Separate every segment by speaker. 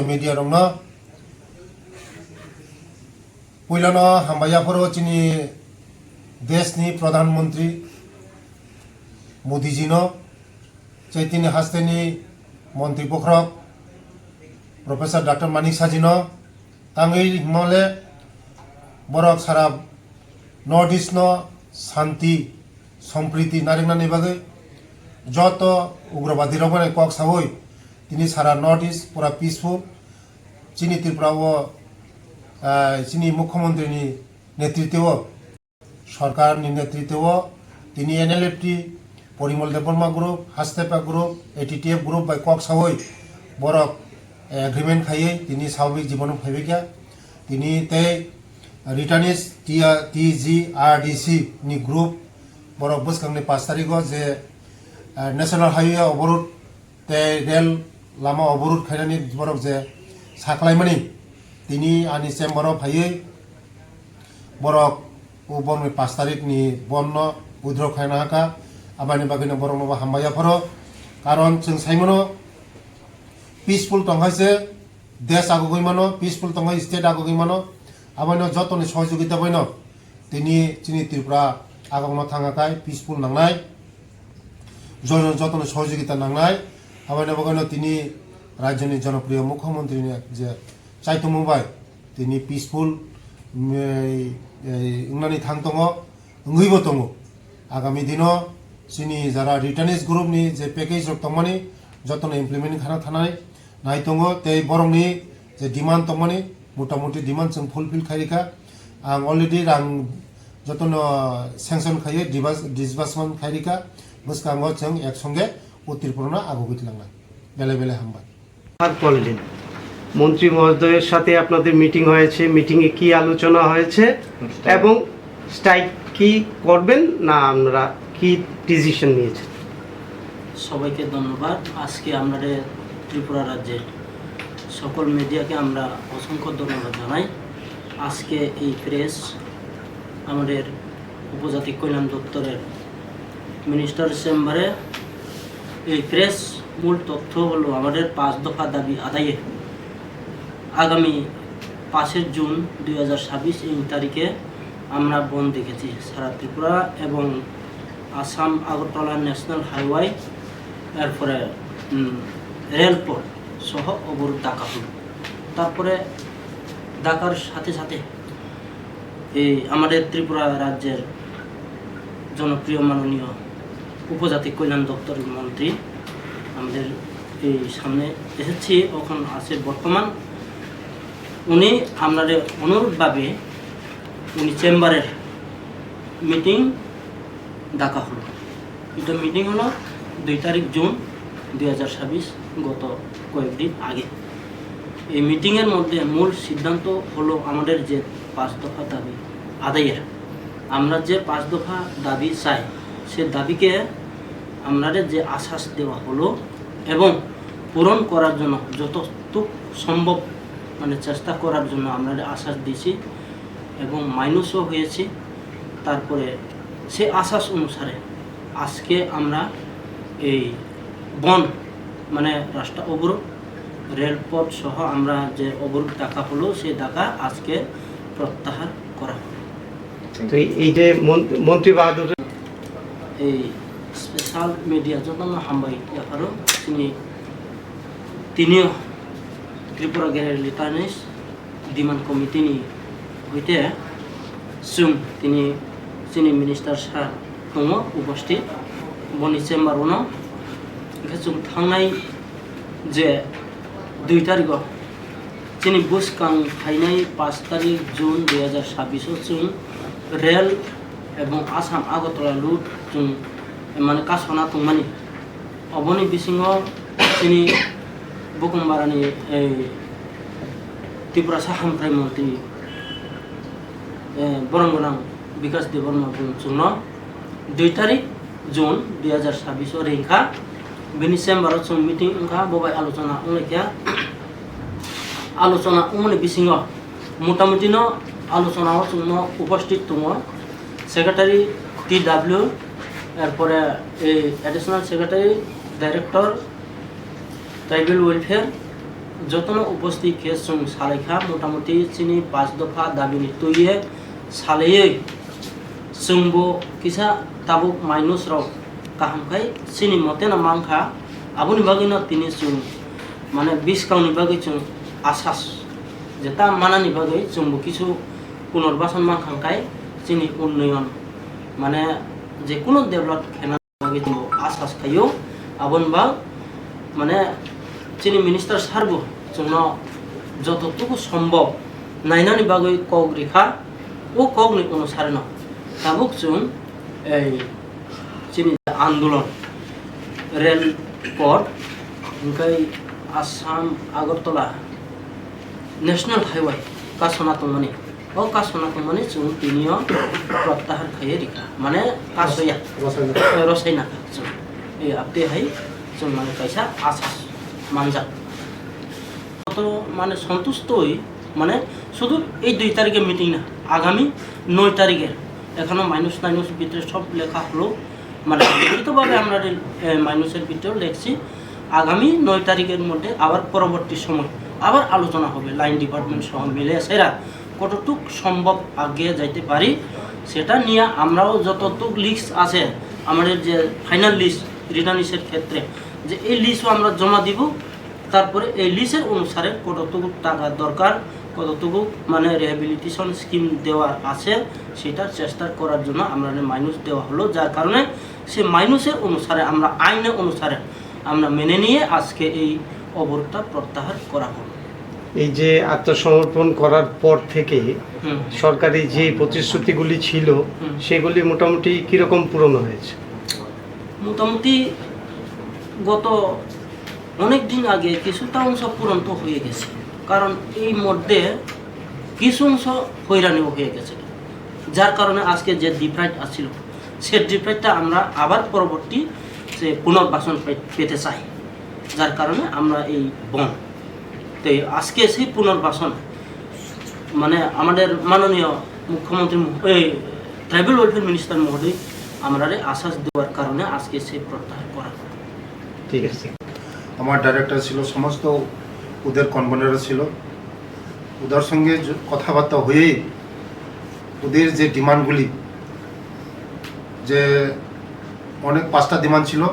Speaker 1: media rongno puilano hambayaporo chini deshni pradhan mantri Modi ji no chaitini hasteni mantri pokrok Professor Dr. Manik Saji no tangai himale borok sara North East no শান্তি সম্প্রীতি নারেংনানি বাগে যত উগ্রবাদী রবনে কক সাবই তিনি সারা নর্থ ইস্ট পুরা পিসফুল চিনি ত্রিপুরা চিনি মুখ্যমন্ত্রীনি নেতৃত্বে সরকারনি নেতৃত্বে তিনি এনএলএফটি পরিমল দেববর্মা গ্রুপ হাসতেপা গ্রুপ এটিটিএফ গ্রুপ বাই কক সাবই বরক এগ্রিমেন্ট খাইয়ে তিনি স্বাভাবিক জীবন ফাইবিকা তিনি তে रिटार्निस TGRDC नि ग्रुप बरक बसखांनि 5 तारिखआव जे नेशनल हाईवे अवरोध ते रेल लामा अवरोध खायनानि बरक जे साख्लायमानि तिनि आनि चेम्बाराव फायै बरक बरनि 5 तारिखनि बन्न उद्रव खायना हाका आबानि बागैनो बरकनोबो हामबायाफोरो कारण जों साइमनो पिसफुल तंगाइसे देश आगुगैमानो पिसफुल तंगाइ स्टेट आगुगैमानो आबानो जतनि सहयोगिता बयनो तिनि चिनि त्रिपुरा आगावनो थांगाखाय पिसफुल नांनाय जतनि सहयोगिता नांनाय आबानो बगैनो तिनि राज्यनि जनप्रिय मुख्यमंत्रीनि जे चाइतमुबाय तिनि पिसफुल इंनानि थां दङ ओंगैबो दङ आगामी दिनो चिनि जारा रिटार्निस ग्रुपनि जे पेकेज दंमानि जतनि इमप्लिमेन्ट खाना थानाय नाय दङ ते बरंनि जे डिमान्ड दंमानि मोटामुटी डिमांड जों फुलफिल खायिखा आं अलरेडी रां जतनो सेंक्शन खायो डिसबार्समेंट खायिखा बसखांगो जों एकसंगे उत्तरपूर्ण आगुगैलांना बेले बेले हामबाय
Speaker 2: আর বললেন মন্ত্রী মহোদয়ের সাথে আপনাদের মিটিং হয়েছে মিটিং এ কি আলোচনা হয়েছে এবং স্ট্রাইক কি করবেন না আপনারা কি ডিসিশন নিয়েছেন
Speaker 3: সবাইকে ধন্যবাদ আজকে আমাদের ত্রিপুরা রাজ্যের সকল মিডিয়াকে আমরা অসংখ্য ধন্যবাদ জানাই আজকে এই প্রেস আমাদের উপজাতি কল্যাণ দপ্তরের মিনিস্টার চেম্বারে এই প্রেস মূল তথ্য হলো আমাদের 5 দফা দাবি আদায়ে আগামী 5 জুন 2026 এই তারিখে আমরা বন্ধ দেখেছি সারা ত্রিপুরা এবং আসাম আগরতলা ন্যাশনাল হাইওয়ে এরপরে রেলপথ সহ অবরোধ ডাকা হলো তারপরে ডাকার সাথে সাথে এই আমাদের ত্রিপুরা রাজ্যের জনপ্রিয় মাননীয় উপজাতি কল্যাণ দপ্তরের মন্ত্রী আমাদের এই সামনে এসেছি এখন আছে বর্তমান উনি আমাদের অনুরোধভাবে উনি চেম্বারের মিটিং ডাকা হলো এটা মিটিং হলো 2 তারিখ জুন 2026 গত কয়েকদিন আগে এই মিটিংয়ের মধ্যে মূল সিদ্ধান্ত হলো আমাদের যে 5 দফা দাবি আদায়ের আমরা যে 5 দফা দাবি চাই সে দাবিকে আমাদের যে আশ্বাস দেওয়া হলো এবং পূরণ করার জন্য যতটুকু সম্ভব মানে চেষ্টা করার জন্য আমরা আশ্বাস দিয়েছি এবং মাইনাসও হয়েছি তারপরে সে আশ্বাস অনুসারে আজকে আমরা এই বন মানে রাস্তা অবরোধ রেলপথ সহ আমরা যে অবরোধ ডাকা হলো সেই ডাকা আজকে প্রত্যাহার করা হলো
Speaker 2: তো এই যে মন্ত্রী বাহাদুর
Speaker 3: এই স্পেশাল মিডিয়া যত হামবাই আরও তিনিও ত্রিপুরা গেরের লিটার্নিস ডিমান্ড কমিটিনি হইতে जों তিনি চিনি মিনিস্টার স্যার दङ उपस्थित बनि चेम्बारावनो जों थांनाय जे 2 तारिखआव जोंनि गोसोखांथायनाय 5 तारिख जुन 2026 जों रेल এবং आसाम আগরতলা लुट जों माने कासना दंमानि अबनि बिसिङाव जोंनि बुकुमबारानि त्रिपुरा साहामफ्राय मन्त्रि बरंगोनां विकास देबबर्मा बुंनो 2 तारिख जुन 2026 रिंखा बेनि चेम्बाराव जों मिटिं ओंखा बबाय आलोचना ओंलेखा आलोचना ओंनि बिसिङाव मोटामुटिनो आलोचनाव जों उपस्थित दङ सेक्रेटारि TW एरपरे additional secretary director tribal welfare যতন উপস্থিত খেয়েছেন সালেখা মোটামুটি চিনি 5 দফা দাবিनि তৈয়ে সালেयै जोंबो किसा ताबुक माइनस राव काहामखाय चिनि मतेना मांखा आबुनि बागैनो तिनि जों माने 20 काउनि बागै जों आसास जेता मानानि बागै जोंबो किछु पुनर्बासन मांखांखाय चिनि उन्नयन माने जे कोनो डेभलप खेना बागै जों आसास खायो आबनबा माने चिनि मिनिस्टार सारबो जोंनो जतटुकु सम्भव नायनानि बागै कग रेखा ओ कगनि अनुसारनो ताबुक जों चिनि आन्दोलन रेल कोड ओमफ्राय आसाम आगरतला नेशनल हाईवे कासना तंगमानि ओ कासना तंगमानि जों तिनियो प्रत्याहार खायो रिखा माने कासया रसायना जों ए आपते हाय जों माने कैसा आसास मानजा तो माने सन्तुष्ट हई माने शुधु এই 2 তারিখে মিটিং না আগামী 9 তারিখের এখনো মাইনাস মাইনাস ভিতরে সব লেখা হলো মানে লিখিতভাবে আমরা মাইনাসের ভিতরে লিখছি আগামী 9 তারিখের মধ্যে আবার পরবর্তী সময় আবার আলোচনা হবে লাইন ডিপার্টমেন্ট সহ মিলে সেরা কতটুক সম্ভব আগে যাইতে পারি সেটা নিয়ে আমরাও যতটুক লিস্ট আছে আমাদের যে ফাইনাল লিস্ট রিটার্নিসের ক্ষেত্রে যে এই লিস্টও আমরা জমা দিব তারপরে এই লিস্টের অনুসারে কতটুকু টাকা দরকার কতটুকু মানে রিহ্যাবিলিটেশন স্কিম দেওয়া আছে সেটার চেষ্টা করার জন্য আমরা মাইনাস দেওয়া হলো যার কারণে সে মাইনাসের অনুসারে আমরা আইনের অনুসারে আমরা মেনে নিয়ে আজকে এই অবরোধটা প্রত্যাহার করা হলো।
Speaker 2: এই যে আত্মসমর্পণ করার পর থেকে সরকারি যে প্রতিশ্রুতিগুলি ছিল সেগুলি মোটামুটি কিরকম পূরণ হয়েছে?
Speaker 3: মোটামুটি গত অনেক দিন আগে কিছুটা অংশ পূরণ তো হয়ে গেছে কারণ এই মধ্যে কিছু অংশ হয়রানিও হয়ে গেছে যার কারণে আজকে যে ডিপ্রাইট আসছিল সে ডিপ্রাইটটা আমরা আবার পরবর্তী যে পুনর্বাসন পেতে চাই যার কারণে আমরা এই বন তো আজকে সেই পুনর্বাসন মানে আমাদের মাননীয় মুখ্যমন্ত্রী ট্রাইবেল ওয়েলফেয়ার মিনিস্টার মহোদয় আমরা আশ্বাস দেওয়ার কারণে আজকে সেই প্রত্যাহার করা।
Speaker 2: ঠিক আছে,
Speaker 1: আমার ডাইরেক্টর ছিল, সমস্ত ওদের কনভেনার ছিল, ওদের সঙ্গে কথাবার্তা হয়েই ওদের যে ডিমান্ডগুলি যে অনেক 5টা ডিমান্ড ছিল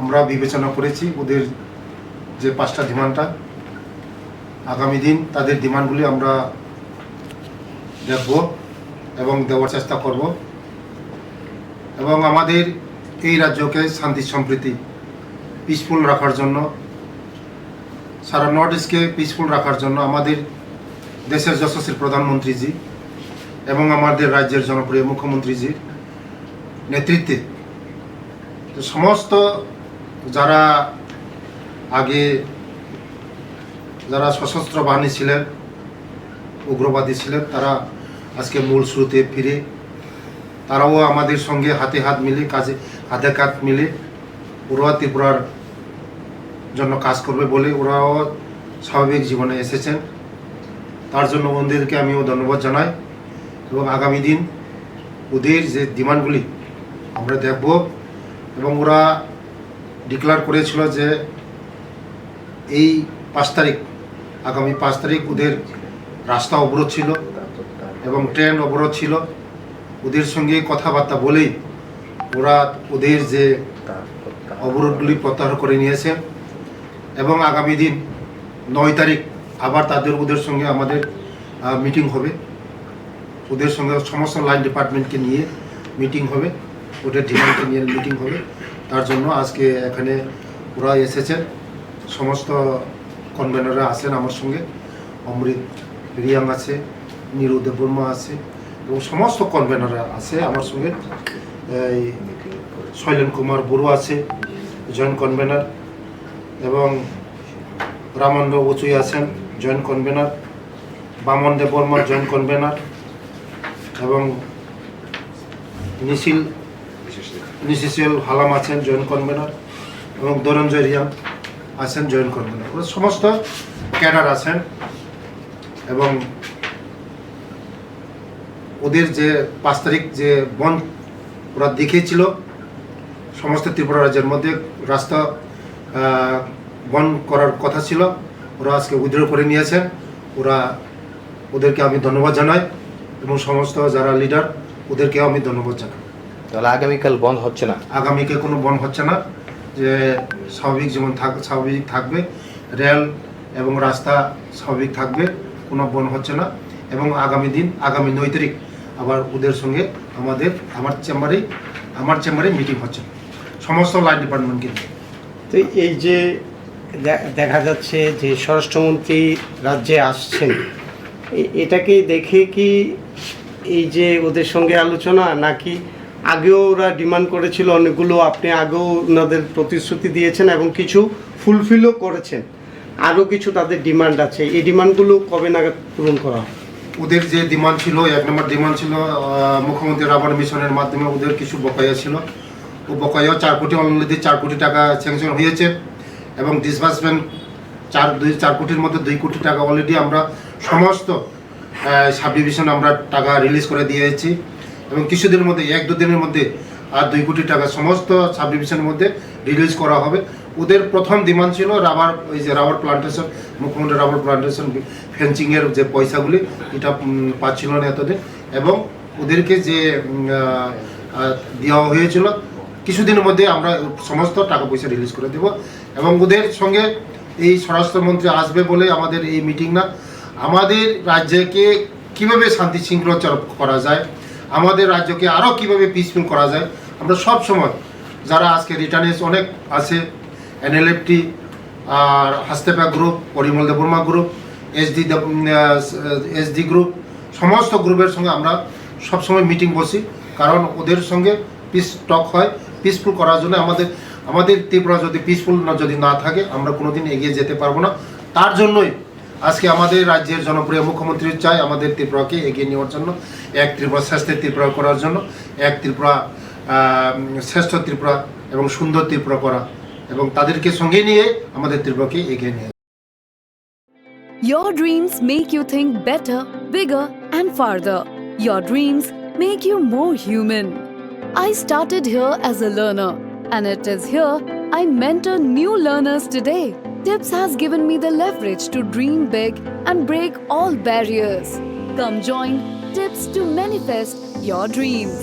Speaker 1: আমরা বিবেচনা করেছি ওদের যে 5টা ডিমান্ডটা আগামী দিন তাদের ডিমান্ডগুলি আমরা দেখব এবং দেওয়ার চেষ্টা করব এবং আমাদের এই রাজ্যকে শান্তি সম্প্রীতি পিসফুল রাখার জন্য সারা নর্থ ইস্টকে পিসফুল রাখার জন্য আমাদের দেশের যশস্বী প্রধানমন্ত্রীজি এবং আমাদের রাজ্যের জনপ্রিয় মুখ্যমন্ত্রীজির নেতৃত্বে সমস্ত যারা আগে যারা সশস্ত্র বাহিনী ছিলেন উগ্রবাদী ছিলেন তারা আজকে মূল স্রোতে ফিরে তারাও আমাদের সঙ্গে হাতে হাত মিলে কাজে হাতে কাঁধ মিলে ওরাও ত্রিপুরার জন্য কাজ করবে বলে ওরাও স্বাভাবিক জীবনে এসেছেন তার জন্য ওদেরকে আমিও ধন্যবাদ জানাই এবং আগামী দিন ওদের যে ডিমান্ডগুলি আমরা দেখব এবং ওরা ডিক্লেয়ার করেছিল যে এই 5 তারিখ আগামী 5 তারিখ ওদের রাস্তা অবরোধ ছিল এবং ট্রেন অবরোধ ছিল ওদের সঙ্গে কথাবার্তা বলেই ওরা ওদের যে অবরোধগুলি প্রত্যাহার করে নিয়েছে এবং আগামী দিন 9 তারিখ আবার ওদের সঙ্গে আমাদের মিটিং হবে ওদের সঙ্গে সমস্ত লাইন ডিপার্টমেন্টকে নিয়ে মিটিং হবে ওদের ডিমান্ডকে নিয়ে মিটিং হবে তার জন্য আজকে এখানে ওরা এসেছেন সমস্ত কনভেনাররা আছেন আমার সঙ্গে অমৃত রিয়াং আছে নীরু দেববর্মা আছে এবং সমস্ত কনভেনাররা আছে আমার সঙ্গে এই শৈলেন কুমার বড়ুয়া আছে জয়েন্ট কনভেনার এবং রামানন্দ বচুই আছেন জয়েন্ট কনভেনার বামন দেববর্মা জয়েন্ট কনভেনার এবং নিশিশিল হালাম আছেন জয়েন্ট কনভেনার এবং ধনঞ্জয় রিয়াং আছেন জয়েন্ট কনভেনার ওরা সমস্ত ক্যাডার আছেন এবং ওদের যে 5 তারিখ যে বন্ধ ওরা দেখিয়েছিল সমস্ত ত্রিপুরা রাজ্যের মধ্যে রাস্তা বন্ধ করার কথা ছিল ওরা আজকে উইথড্র করে নিয়েছেন। ওদেরকে আমি ধন্যবাদ জানাই এবং সমস্ত যারা লিডার ওদেরকেও আমি ধন্যবাদ জানাই।
Speaker 4: তাহলে আগামীকাল বন্ধ হচ্ছে না?
Speaker 1: আগামীকে কোনো বন্ধ হচ্ছে না, যে স্বাভাবিক জীবন স্বাভাবিক থাকবে, রেল এবং রাস্তা স্বাভাবিক থাকবে, কোনো বন্ধ হচ্ছে না। এবং আগামী 9 তারিখ আবার ওদের সঙ্গে আমার চেম্বারে মিটিং হচ্ছে সমস্ত লাইন ডিপার্টমেন্টকে নিয়ে।
Speaker 2: তো এই যে দেখা যাচ্ছে যে স্বরাষ্ট্রমন্ত্রী রাজ্যে আসছেন, এটাকে দেখে কি এই যে ওদের সঙ্গে আলোচনা, নাকি আগেও ওরা ডিমান্ড করেছিল অনেকগুলো, আপনি আগেও ওনাদের প্রতিশ্রুতি দিয়েছেন এবং কিছু ফুলফিলও করেছেন, আরও কিছু তাদের ডিমান্ড আছে, এই ডিমান্ডগুলো কবে নাগাদ পূরণ করা হবে?
Speaker 1: ওদের যে ডিমান্ড ছিল, 1 নম্বর ডিমান্ড ছিল মুখ্যমন্ত্রী রাবার মিশনের মাধ্যমে ওদের কিছু বকেয়া ছিল। ও বকেয়া 4 কোটি, অলরেডি 4 কোটি টাকা স্যাংশন হয়েছে এবং ডিসবার্সমেন্ট 4 কোটির মধ্যে 2 কোটি টাকা অলরেডি আমরা সমস্ত সাব ডিভিশন আমরা টাকা রিলিজ করে দিয়েছি এবং কিছুদিনের মধ্যে 1-2 দিনের মধ্যে আর 2 কোটি টাকা সমস্ত সাব ডিভিশনের মধ্যে রিলিজ করা হবে। ওদের প্রথম ডিমান্ড ছিল রাবার প্লান্টেশন, মুখ্যমন্ত্রী রাবার প্লান্টেশন ফেন্সিংয়ের যে পয়সাগুলি এটা পাচ্ছিল না এতদিন, এবং ওদেরকে যে দেওয়া হয়েছিল কিছুদিনের মধ্যে আমরা সমস্ত টাকা পয়সা রিলিজ করে দেব। এবং ওদের সঙ্গে এই স্বরাষ্ট্রমন্ত্রী আসবে বলে আমাদের এই মিটিং না, আমাদের রাজ্যকে কীভাবে শান্তি শৃঙ্খলা করা যায়, আমাদের রাজ্যকে আরও কীভাবে পিসফুল করা যায়, আমরা সব সময় যারা আজকে রিটার্নেস অনেক আছে, NLFT আর হাস্তেপা group, Parimal Debbarma group, SD group, সমস্ত গ্রুপের সঙ্গে আমরা সবসময় মিটিং বসি, কারণ ওদের সঙ্গে পিস টক হয়। পিসফুল করার জন্য আমাদের ত্রিপুরা যদি পিসফুল যদি না থাকে আমরা কোনোদিন এগিয়ে যেতে পারবো না। তার জন্যই আজকে আমাদের রাজ্যের জনপ্রিয় মুখ্যমন্ত্রী চাই আমাদের ত্রিপুরাকে এগিয়ে নেওয়ার জন্য, এক ত্রিপুরা শ্রেষ্ঠ ত্রিপুরা করার জন্য, এক ত্রিপুরা শ্রেষ্ঠ ত্রিপুরা এবং সুন্দর ত্রিপুরা করা, এবং তাদেরকে সঙ্গে নিয়ে আমাদের ত্রিপুরাকে এগিয়ে নিয়ে।
Speaker 5: Your dreams make you think better, bigger and farther. Your dreams make you more human. I started here as a learner, and it is here I mentor new learners today. TIPS has given me the leverage to dream big and break all barriers. Come join TIPS to manifest your dreams.